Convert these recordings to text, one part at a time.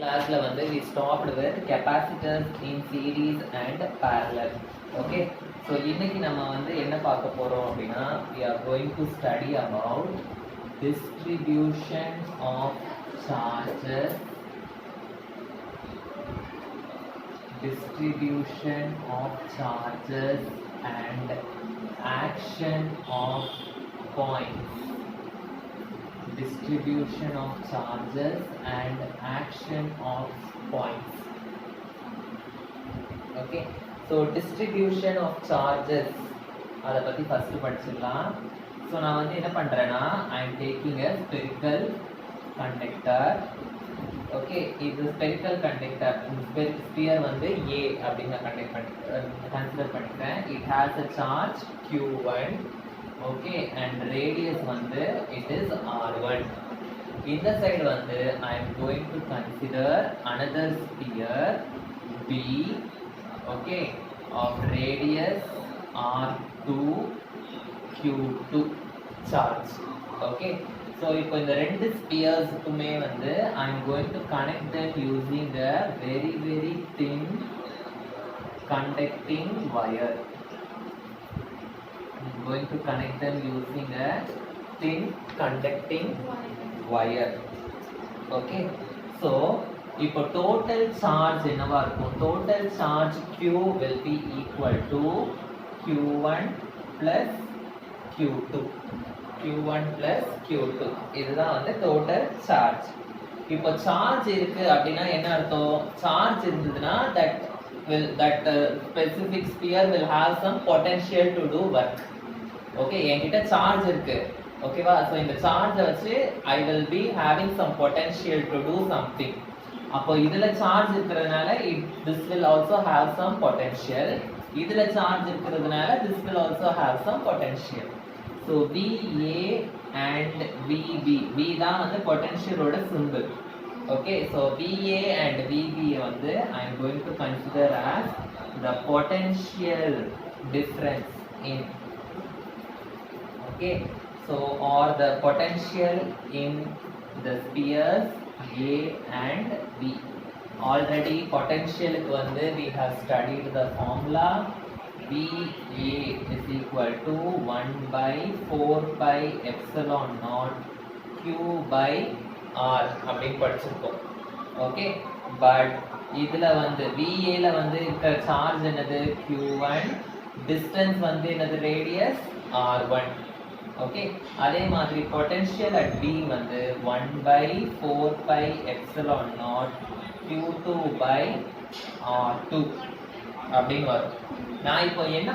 classல வந்து we stopped with capacitors in series and parallel. Okay, so இன்னைக்கு நம்ம வந்து என்ன பார்க்க போறோம் அப்படின்னா we are going to study about distribution of charges, and action of points. Distribution of charges and action of points. Okay, so distribution of charges அதை பத்தி first படிச்சிடலாம். So நான் வந்து என்ன பண்றேன்னா I am taking a spherical conductor. Okay, இது spherical conductor. Sphere வந்து A அப்படின்னு consider பண்ணிக்கிறேன். It has a charge Q1. Okay, and radius வந்து இட் இஸ் R1. இந்த சைடு வந்து I am going to consider another sphere B, okay, of radius R2 Q2 charge. Okay, so இப்போ இந்த ரெண்டு ஸ்பியர்ஸுக்குமே வந்து I am going to connect them using a very very thin conducting wire. I'm going to connect them using a thin conducting wire. Okay, so இப்போ total charge என்னவா இருக்கும்? Total charge Q will be equal to Q1 plus Q2. Q1 plus Q2 இதுதான் வந்து total charge. இப்போ charge இருக்கு அப்படின்னா என்ன அர்த்தம்? சார்ஜ் இருந்ததுன்னா that specific sphere will have some potential to do work. Okay, என்கிட்ட சார்ஜ் இருக்கு, ஓகேவா? ஸோ இந்த சார்ஜை வச்சு I will be having some potential to do something. அப்போ இதுல சார்ஜ் இருக்கிறதுனால this will also have some potential. இதுல சார்ஜ் இருக்கிறதுனால this will also have some potential. So VA and VB, V தான் வந்து பொட்டன்ஷியலோட simple. Okay, so VA and VB வந்து I am going to consider as the potential difference in, okay, so or the potential in the spheres A and B. Already potential க்கு வந்து we have studied the formula. VA is equal to 1 by 4 pi epsilon naught Q by R அப்படின்னு படிச்சிருக்கோம். Okay, but இதுல வந்து VA ல வந்து இருக்கிற charge என்னது? Q1. டிஸ்டன்ஸ் வந்து என்னது? Radius R1. ஓகே, அதே மாதிரி பொட்டன்ஷியல் அட் B வந்து 1 by 4 pi epsilon naught Q2 by R2 அப்படின்னு வரும். நான் இப்போ என்ன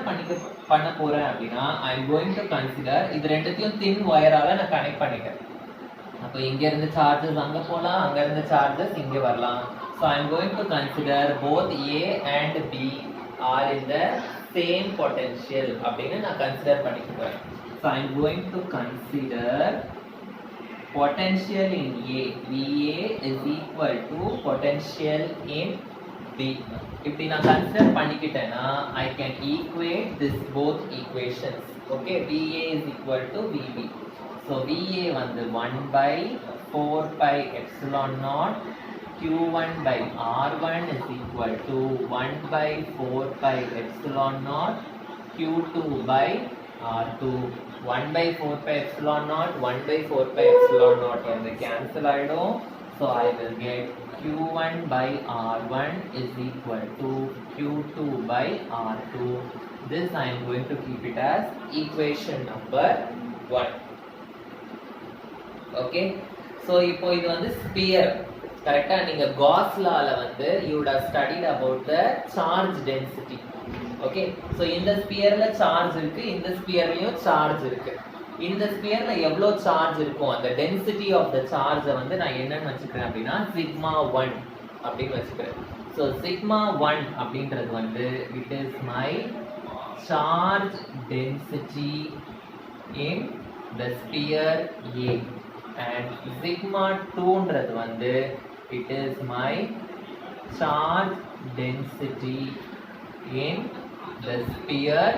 பண்ண போறேன் அப்படின்னா ஐ எம் கோயிங் டு கன்சிடர் இது ரெண்டுத்தையும் தின் ஒயரால நான் கனெக்ட் பண்ணிக்கிறேன். அப்போ இங்க இருந்து சார்ஜஸ் அங்க போகலாம், அங்க இருந்து சார்ஜஸ் இங்க வரலாம். So I am going to consider both A and B are in the same potential அப்படின்னு நான் கன்சிடர் பண்ணிக்கிறேன். So I am going to consider potential in A. VA is equal to potential in B. இப்படி நான் consider பண்ணிக்கிட்டேன்னா I can equate this both equations. Okay, VA is equal to VB. So VA வந்து 1 by 4 pi epsilon naught Q1 by R1 is equal to 1 by 4 pi epsilon naught Q2 by R2. 1 by 4 pi epsilon naught 1 by 4 pi epsilon naught வந்து cancel ஆயிடும். So I will get Q1 by R1 is equal to Q2 by R2. This I am going to keep it as equation number 1. Okay, so இப்போ இது வந்து sphere. கரெக்டா நீங்க cos லால வந்து you would have studied about the charge density. Okay, so இந்த ஸ்பியர்ல charge இருக்கு, இந்த ஸ்பியர்லயும் சார்ஜ் இருக்கு. இந்த ஸ்பியர்ல எவ்வளோ சார்ஜ் இருக்கும், அந்த டென்சிட்டி ஆஃப் த சார்ஜை வந்து நான் என்னன்னு வச்சுக்கிறேன் அப்படின்னா σ1 அப்படின்னு வச்சுக்கிறேன். ஸோ σ1 அப்படின்றது வந்து it is my charge density in the sphere A and σ2ன்றது வந்து it is my charge density in the sphere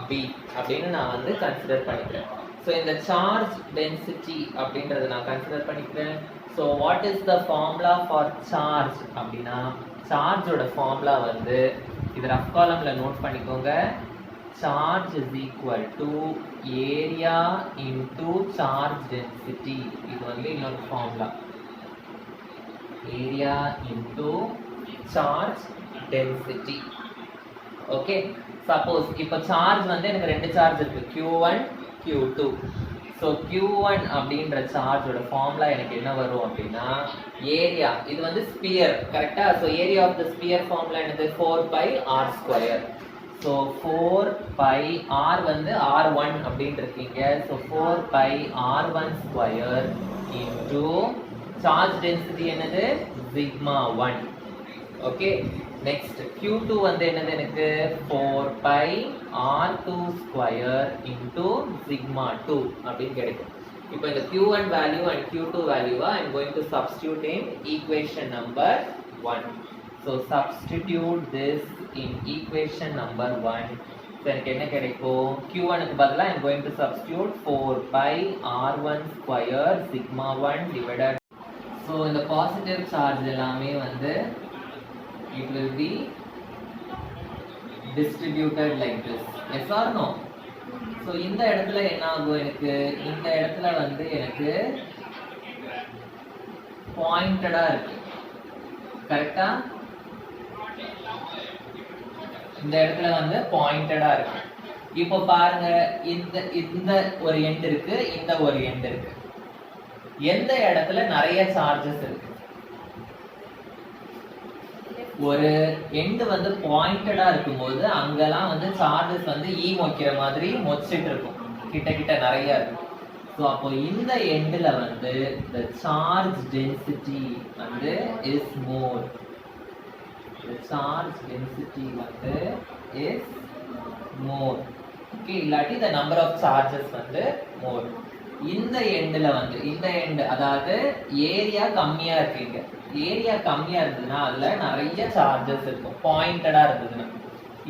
B அப்படின்னு நான் வந்து கன்சிடர் பண்ணிக்கிறேன். ஸோ இந்த சார்ஜ் டென்சிட்டி அப்படின்றத நான் கன்சிடர் பண்ணிக்கிறேன். So what is the formula for charge அப்படின்னா, சார்ஜோட ஃபார்முலா வந்து இது ரஃப் காலம்ல நோட் பண்ணிக்கோங்க. Charge is equal to area into charge density. இது வந்து இன்னொரு formula, area into charge density. Okay, suppose இப்போ சார்ஜ் வந்து எனக்கு ரெண்டு சார்ஜ் இருக்கு, Q1 Q2. ஸோ Q1 அப்படின்ற சார்ஜோட ஃபார்முலா எனக்கு என்ன வரும் அப்படின்னா, ஏரியா, இது வந்து ஸ்பியர் கரெக்டா. So area of the sphere formula என்னது, 4πr². ஸோ 4πr வந்து R1 அப்படின்னு இருக்கீங்க. So 4πr1² into charge density என்னது, σ1. ஓகே, நெக்ஸ்ட் Q2 வந்து என்னது எனக்கு 4πr2² இன்டு σ2 அப்படின்னு கிடைக்கும். இப்போ இந்த Q1 value and Q2 வேல்யூவா I am going to substitute in equation number 1. So substitute this in equation number 1. So எனக்கு என்ன கிடைக்கும், Q1 க்கு பதிலா I am going to substitute 4πr1² σ1 divided. So இந்த பாசிட்டிவ் சார்ஜ் எல்லாமே வந்து it will be distributed like this. Yes or no? So இந்த இடத்துல என்ன ஆகும், எனக்கு இந்த இடத்துல வந்து எனக்கு பாயிண்டடா இருக்கு கரெக்டா. இந்த இடத்துல வந்து பாயிண்டடா இருக்கு. இப்போ பாருங்க, இந்த ஒரு எண்ட் இருக்கு, இந்த ஒரு எண்ட் இருக்கு. எந்த இடத்துல நிறைய சார்ஜஸ் இருக்கு, ஒரு எண்ட் வந்து பாயிண்டடா இருக்கும்போது அங்கெல்லாம் வந்து சார்ஜஸ் வந்து மொக்கிற மாதிரி மொச்சிட்டு இருக்கும், கிட்ட கிட்ட நிறைய இருக்கும். ஸோ அப்போ இந்த எண்ட்ல வந்து the charge density வந்து is more. The charge density வந்து is more. Okay, இல்லாட்டி the number of charges வந்து more. இந்த எண்ட்ல வந்து இந்த எண்ட், அதாவது ஏரியா கம்மியா இருக்கீங்க, ஏரியா கம்மியா இருந்ததுன்னா அதுல நிறைய சார்ஜஸ் இருக்கும், பாயிண்டடா இருந்ததுன்னா.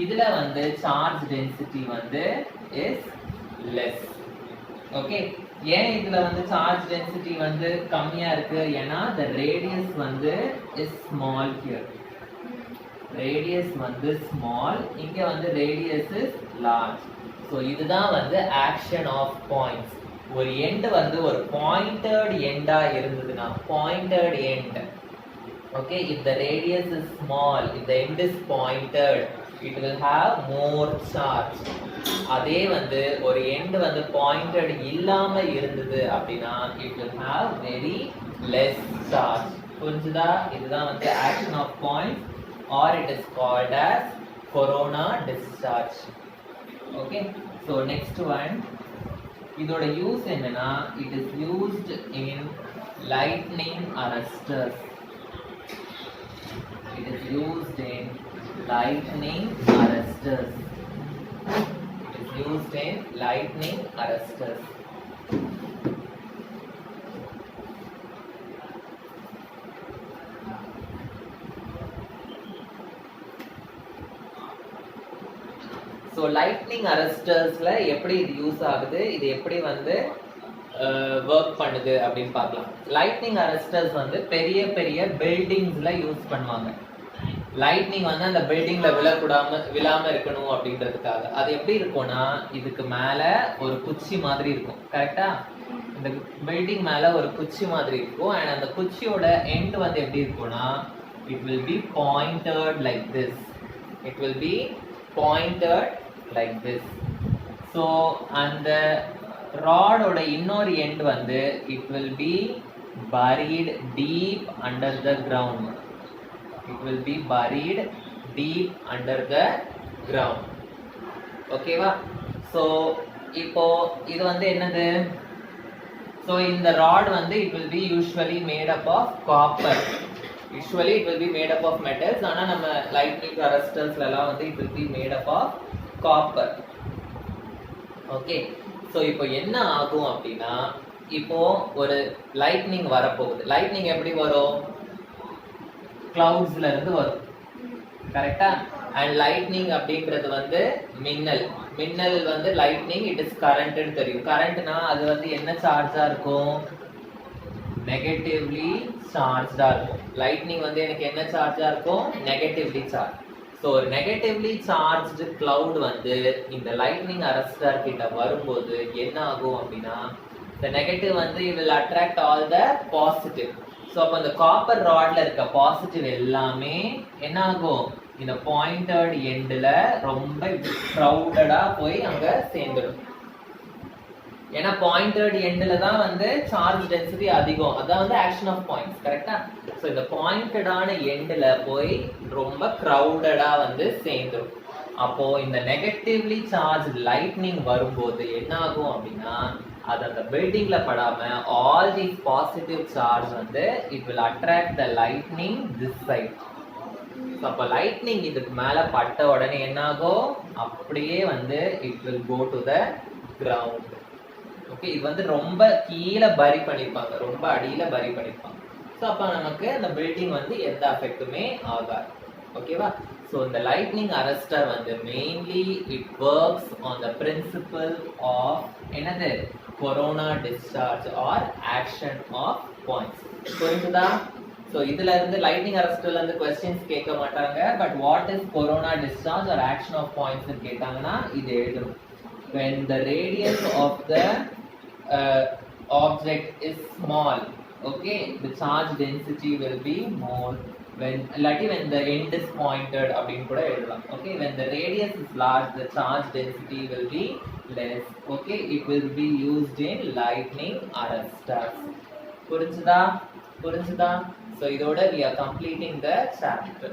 இதுல வந்து சார்ஜ் டென்சிட்டி வந்து இஸ் லெஸ். ஓகே, ஏன் இதுல வந்து சார்ஜ் டென்சிட்டி வந்து கம்மியா இருக்கு, ஏன்னா the radius வந்து is small here. radius வந்து small, இங்க வந்து radius is large. so இதுதான் வந்து action of points. ஒரு எண்ட் வந்து ஒரு பாயிண்டட் எண்டா இருந்ததுன்னா, pointed end. okay, if the radius is small, if the end is pointed, it will have more charge. அதே வந்து ஒரு எண்ட் வந்து பாயிண்டட் இல்லாம இருந்தது அப்படின்னா it will have very less charge. புரிஞ்சுதா? இதுதான் வந்து action of points, or it is called as corona discharge. okay, so next one, இதோட யூஸ் என்னன்னா, it is used in lightning arresters. It is used in lightning arresters. It is used in lightning arresters. So lightning அரஸ்டர்ஸ்ல எப்படி இது use ஆகுது, இது எப்படி வந்து work பண்ணுது அப்படின்னு பார்க்கலாம். லைட்னிங் அரஸ்டர்ஸ் வந்து பெரிய பெரிய பில்டிங்ஸ்ல யூஸ் பண்ணுவாங்க. லைட்னிங் வந்து அந்த பில்டிங்ல விழாம இருக்கணும் அப்படின்றதுக்காக. அது எப்படி இருக்கும்னா, இதுக்கு மேல ஒரு குச்சி மாதிரி இருக்கும் கரெக்டா. இந்த பில்டிங் மேல ஒரு குச்சி மாதிரி இருக்கும். அண்ட் அந்த குச்சியோட எண்ட் வந்து எப்படி இருக்கும்னா, it will be pointed like this. It will be pointed like this. So அந்த ராடோட இன்னொரு எண்ட் வந்து it will be buried deep under the ground. It will be buried deep under the ground. ஓகேவா? So இப்போ இது வந்து என்னது, so இந்த rod வந்து it will be usually made up of copper. Usually it will be made up of metals. ஆனா நம்ம lightning arrestersலாம் வந்து it will be made up of copper. Okay, so இப்போ என்ன ஆகும் அப்படின்னா, இப்போ ஒரு லைட்னிங் வரப்போகுது. லைட்னிங் எப்படி வரும், கிளவுட்ஸ்ல இருந்து வரும் கரெக்டா. அண்ட் லைட்னிங் அப்படின்றது வந்து மின்னல், மின்னல் வந்து லைட்னிங் இட் இஸ் கரண்ட்னு தெரியும். கரண்ட்னா அது வந்து என்ன சார்ஜா இருக்கும்? நெகட்டிவ்லி சார்ஜ்டா இருக்கும். லைட்னிங் வந்து எனக்கு என்ன சார்ஜா இருக்கும்? Negatively charge. ஸோ ஒரு நெகட்டிவ்லி சார்ஜ்டு கிளவுட் வந்து இந்த லைட்னிங் அரஸ்டர் கிட்ட வரும்போது என்ன ஆகும் அப்படின்னா, இந்த நெகட்டிவ் வந்து it will attract all the positive. So அப்போ அந்த காப்பர் ராட்ல இருக்க பாசிட்டிவ் எல்லாமே என்ன ஆகும்? இந்த பாயிண்டட் எண்டில் ரொம்ப க்ரௌடடா போய் அங்க சேர்ந்துடும். ஏன்னா பாயிண்டட் எண்டில் தான் வந்து சார்ஜ் டென்சிட்டி அதிகம். அதான் வந்து ஆக்ஷன் ஆஃப் பாயிண்ட்ஸ், கரெக்டா? ஸோ இந்த பாயிண்டடான எண்டில் போய் ரொம்ப க்ரௌடடா வந்து சேர்ந்துடும். அப்போ இந்த நெகட்டிவ்லி சார்ஜ் லைட்னிங் வரும்போது என்ன ஆகும் அப்படின்னா, அது அந்த பில்டிங்ல படாம ஆல் தி பாசிட்டிவ் சார்ஜ் வந்து it will attract the lightning this side. அப்போ லைட்னிங் இதுக்கு மேல பட்ட உடனே என்ன ஆகும்? அப்படியே வந்து it will go to the ground. Okay, இது வந்து ரொம்ப கீழே பரி பண்ணிருப்பாங்க, ரொம்ப அடியில பரி பண்ணிருப்பாங்க. ஸோ அப்போ நமக்கு அந்த பில்டிங் வந்து எந்த அஃபெக்ட்டுமே ஆகாது. ஓகேவா? ஸோ இந்த லைட்னிங் அரஸ்டர் வந்து mainly it works on the principle of என்னது? Corona discharge or action of points. புரிஞ்சுதா? ஸோ இதுல இருந்து லைட்னிங் அரஸ்டர்ல இருந்து கொஸ்டின்ஸ் கேட்க மாட்டாங்க. But what is corona discharge or action of points கேட்டாங்கன்னா இது எழுதணும். When the radius of the object is small, okay, the charge density will be more. When the end is pointed அப்படினு கூட எழுதலாம். Okay, when the radius is large, the charge density will be less. Okay, it will be used in lightning arresters. புரிஞ்சுதா? So இதோட we are completing the chapter.